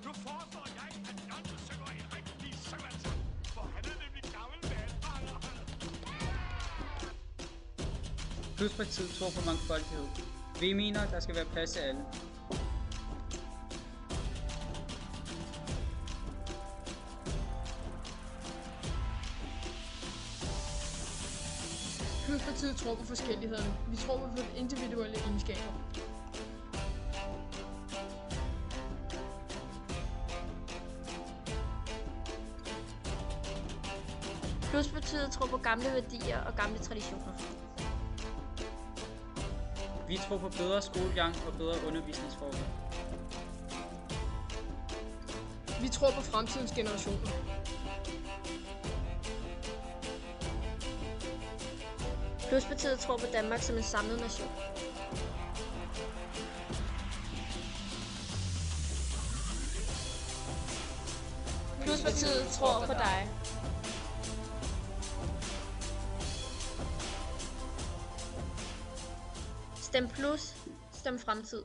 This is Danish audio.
Nu foreslår jeg, at Jørgen synger en rigtig sømandssang, for han er nemlig gammel vandfanger. Pluspartiet tror på mangfoldighed. Vi mener, der skal være plads til alle. Pluspartiet tror på forskelligheden. Vi tror på individuelle egenskaber. Pluspartiet tror på gamle værdier og gamle traditioner. Vi tror på bedre skolegang og bedre undervisningsforhold. Vi tror på fremtidens generationer. Pluspartiet tror på Danmark som en samlet nation. Pluspartiet tror på dig. Stem plus, stem fremtid.